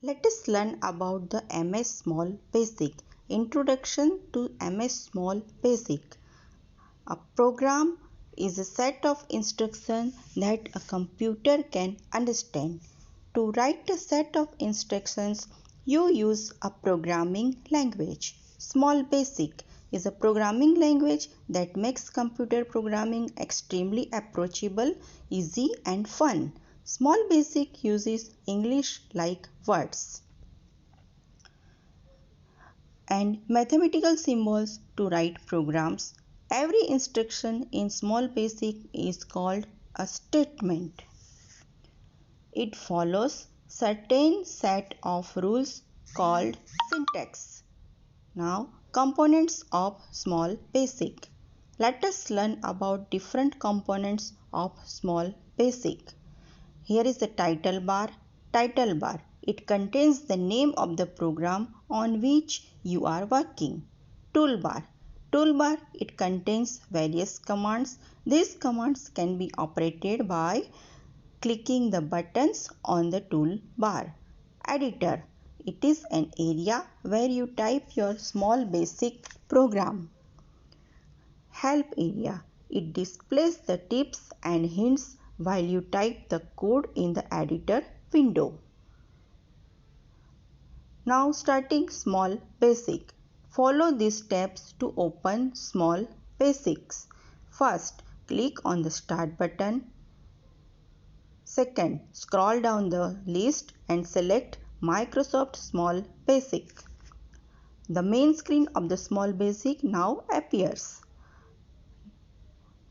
Let us learn about the MS Small Basic. Introduction to MS Small Basic. A program is a set of instructions that a computer can understand. To write a set of instructions, you use a programming language. Small Basic is a programming language that makes computer programming extremely approachable, easy and fun. Small Basic uses English-like words and mathematical symbols to write programs. Every instruction in Small Basic is called a statement. It follows certain set of rules called syntax. Now, components of Small Basic. Let us learn about different components of Small Basic. Here is the title bar. Title bar. It contains the name of the program on which you are working. Toolbar. Toolbar. It contains various commands. These commands can be operated by clicking the buttons on the toolbar. Editor. It is an area where you type your Small Basic program. Help area. It displays the tips and hints while you type the code in the editor window. Now starting Small Basic. Follow these steps to open Small Basics. First, click on the Start button. Second, scroll down the list and select Microsoft Small Basic. The main screen of the Small Basic now appears.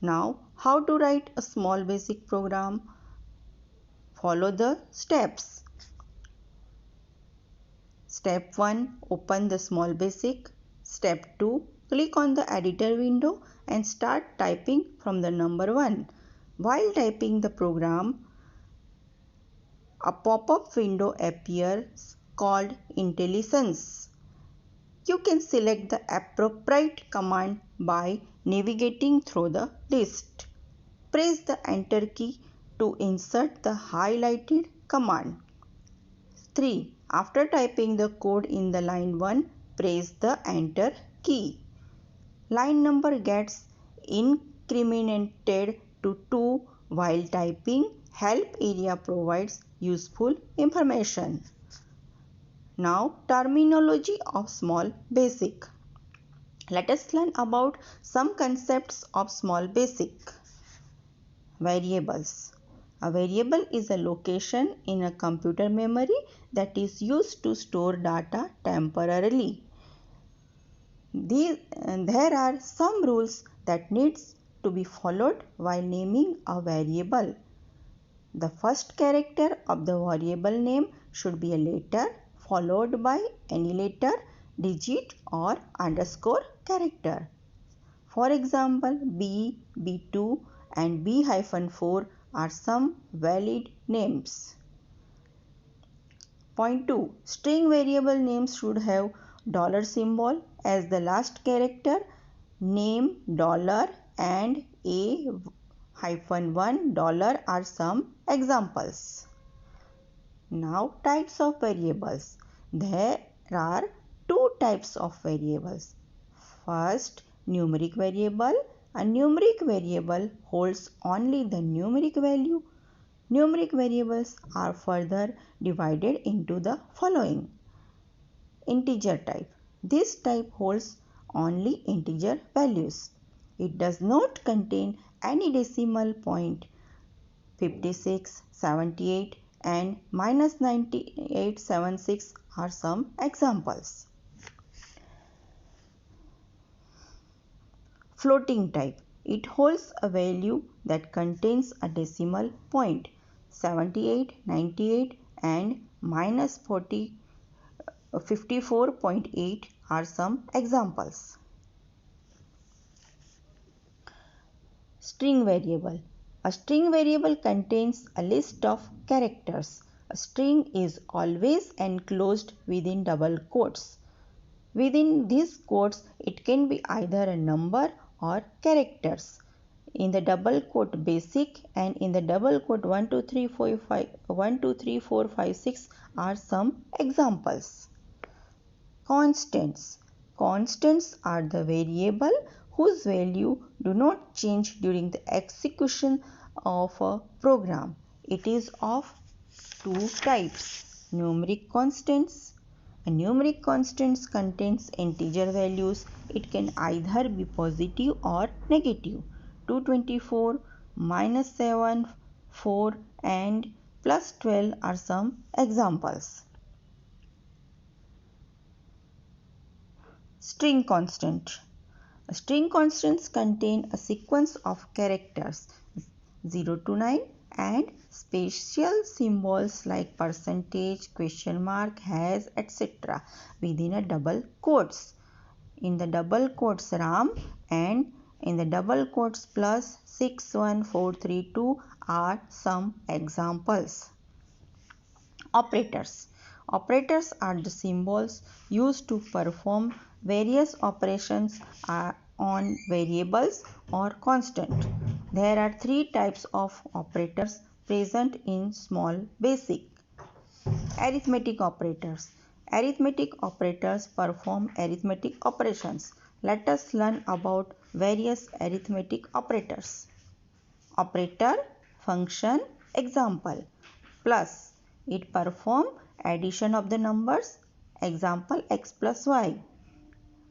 Now, how to write a Small Basic program? Follow the steps. Step 1. Open the Small Basic. Step 2. Click on the editor window and start typing from the number 1. While typing the program, a pop-up window appears called IntelliSense. You can select the appropriate command by navigating through the list. Press the Enter key to insert the highlighted command. 3. After typing the code in the line 1, press the Enter key. Line number gets incremented to 2 while typing. Help area provides useful information. Now, terminology of Small Basic. Let us learn about some concepts of Small Basic. Variables. A variable is a location in a computer memory that is used to store data temporarily. There are some rules that needs to be followed while naming a variable. The first character of the variable name should be a letter followed by any letter, digit or underscore character. For example, B, B2 and B-4 are some valid names. Point 2. String variable names should have dollar symbol as the last character, name, dollar and A-1 dollar are some examples. Now, types of variables. There are two types of variables. First, numeric variable. A numeric variable holds only the numeric value. Numeric variables are further divided into the following. Integer type. This type holds only integer values. It does not contain any decimal point. 56, 78 and -9876 are some examples. Floating type. It holds a value that contains a decimal point. 78, 98 and -54.8 are some examples. String variable. A string variable contains a list of characters. A string is always enclosed within double quotes. Within these quotes, it can be either a number or characters. in the double quote basic, and in the double quote 1 2 3 4 5 1 2 3 4 5 6 are some examples. Constants. Constants are the variable whose value do not change during the execution of a program. It is of two types. Numeric constants. A numeric constants contains integer values. It can either be positive or negative. 224, -7, 4 and +12 are some examples. String constant. String constants contain a sequence of characters 0 to 9 and special symbols like percentage, question mark, has, etc. within a double quotes. In the double quotes RAM and in the double quotes plus 61432 are some examples. Operators. Operators are the symbols used to perform various operations on variables or constant. There are three types of operators present in small basic. Arithmetic operators. Arithmetic operators perform arithmetic operations. Let us learn about various arithmetic operators. Operator, function, example. Plus, it perform addition of the numbers, example x plus y.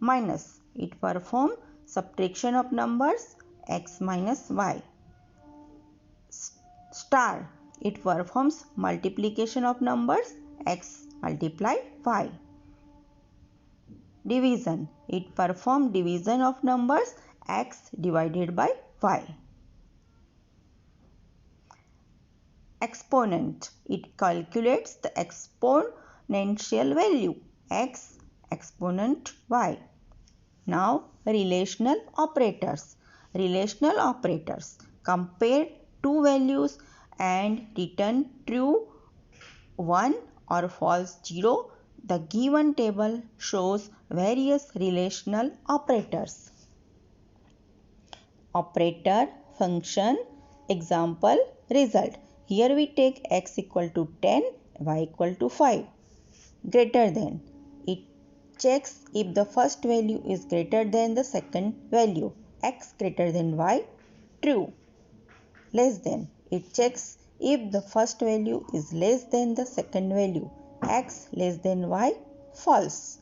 Minus, it perform subtraction of numbers, x minus y. Star, it performs multiplication of numbers, x multiply y. Division, it performs division of numbers, x divided by y. Exponent, it calculates the exponential value, x exponent y. Now, relational operators. Relational operators compare two values and return true 1 or false 0. The given table shows various relational operators. Operator, function, example, result. Here we take x equal to 10, y equal to 5. Greater than. It checks if the first value is greater than the second value. X greater than y, true. Less than. It checks if the first value is less than the second value. X less than y, false.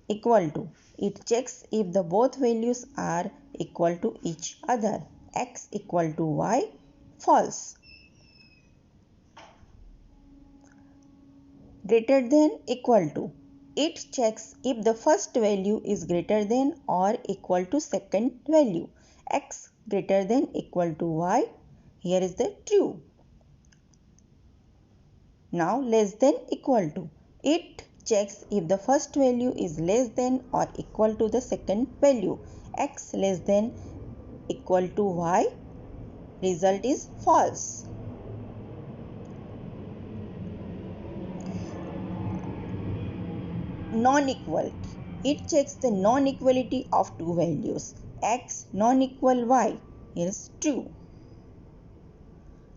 Equal to. It checks if the both values are equal to each other. X equal to y, false. Greater than, equal to. It checks if the first value is greater than or equal to second value. X greater than, equal to y. Here is the true. Now less than, equal to. It checks if the first value is less than or equal to the second value. X less than, equal to y. Result is false. Non-equal. It checks the non-equality of two values. X non-equal y. Here is true.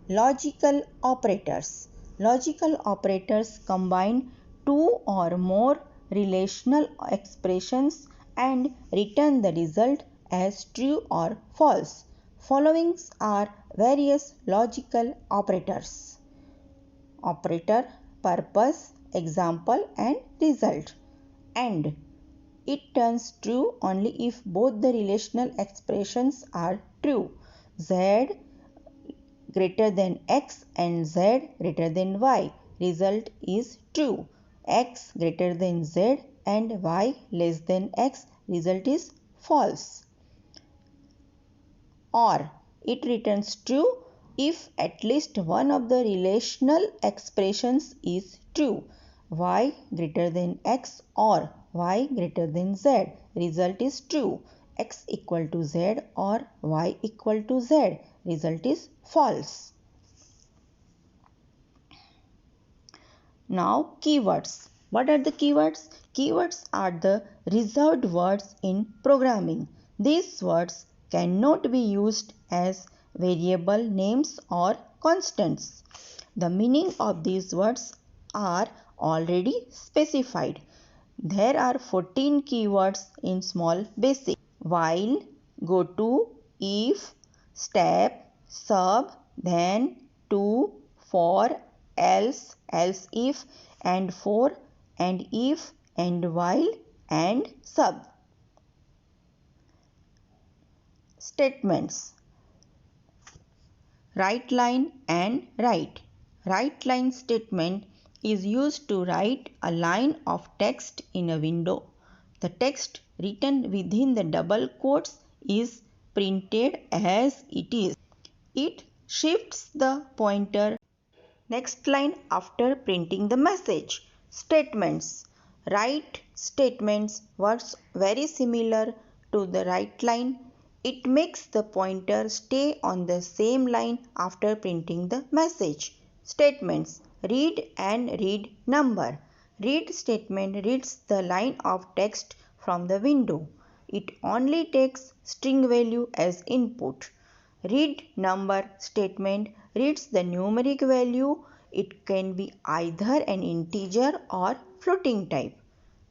Logical operators. Logical operators combine two or more relational expressions and return the result as true or false. Following are various logical operators. Operator, purpose, example and result. And it turns true only if both the relational expressions are true. Z greater than x and z greater than y. Result is true. X greater than z and y less than x. Result is false. Or it returns true if at least one of the relational expressions is true. Y greater than x or y greater than z. Result is true. X equal to z or y equal to z. Result is false. Now keywords. What are the keywords? Keywords are the reserved words in programming. These words cannot be used as variable names or constants. The meaning of these words are already specified. There are 14 keywords in small basic: while, go to, if, step, sub, then, to, for, else, else if, and for, and if, and while, and sub. Statements: right line and write. Right line statement is used to write a line of text in a window. The text written within the double quotes is printed as it is. It shifts the pointer next line after printing the message. Statements: right statements works very similar to the right line. It makes the pointer stay on the same line after printing the message. Statements: read and read number. Read statement reads the line of text from the window. It only takes string value as input. Read number statement reads the numeric value. It can be either an integer or floating type.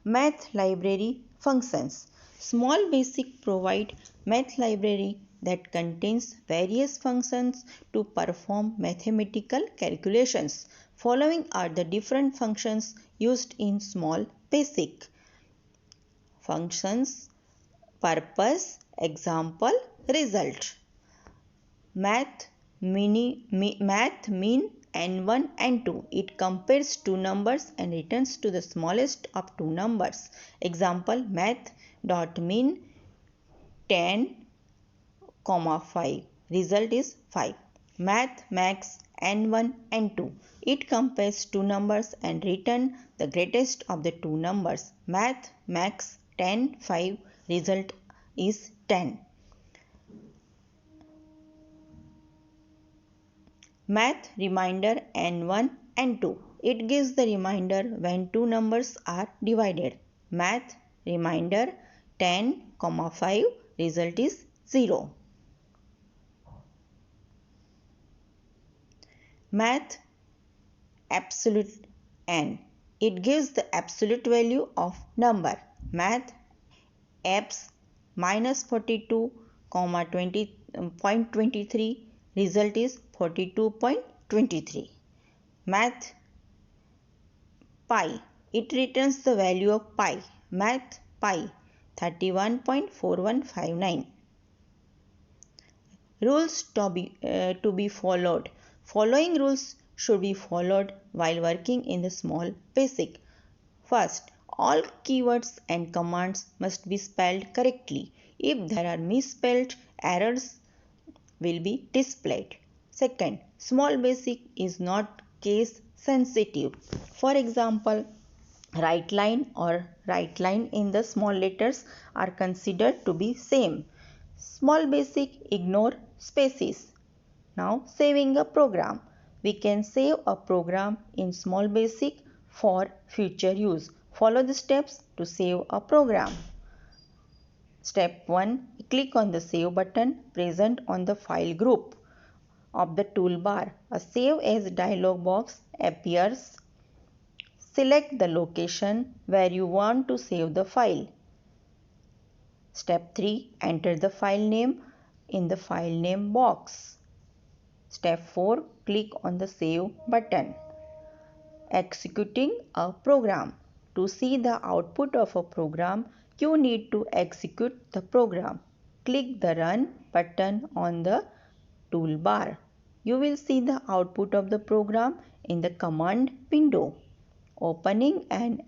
Math library functions. Small Basic provide math library that contains various functions to perform mathematical calculations. Following are the different functions used in Small Basic. Functions: purpose, example, result. Math mean n1 and 2. It compares two numbers and returns to the smallest of two numbers. Example: math.mean 10, 5. Result is 5. Math max n1 and 2. It compares two numbers and returns the greatest of the two numbers. Math max 10, 5. Result is 10. Math reminder n1 and 2. It gives the reminder when two numbers are divided. Math reminder 10, 5. Result is 0. Math absolute n. It gives the absolute value of number. Math abs minus 42, 20.23. Result is 42.23. Math pi. It returns the value of pi. Math pi 31.4159. Rules to be followed. Following rules should be followed while working in the Small Basic. First, all keywords and commands must be spelled correctly. If there are misspelled, errors will be displayed. Second, Small Basic is not case sensitive. For example, right line or right line in the small letters are considered to be same. Small Basic ignore spaces. Now, saving a program. We can save a program in Small Basic for future use. Follow the steps to save a program. Step 1. Click on the Save button present on the file group of the toolbar. A Save As dialog box appears. Select the location where you want to save the file. Step 3. Enter the file name in the file name box. Step 4. Click on the Save button. Executing a program. To see the output of a program, you need to execute the program. Click the Run button on the toolbar. You will see the output of the program in the command window. Opening an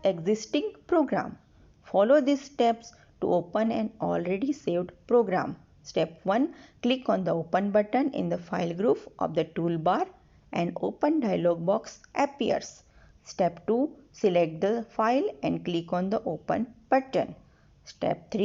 existing program. Follow these steps to open an already saved program. Step 1. Click on the Open button in the file group of the toolbar. An open dialog box appears. Step 2. Select the file and click on the Open button. Step 3.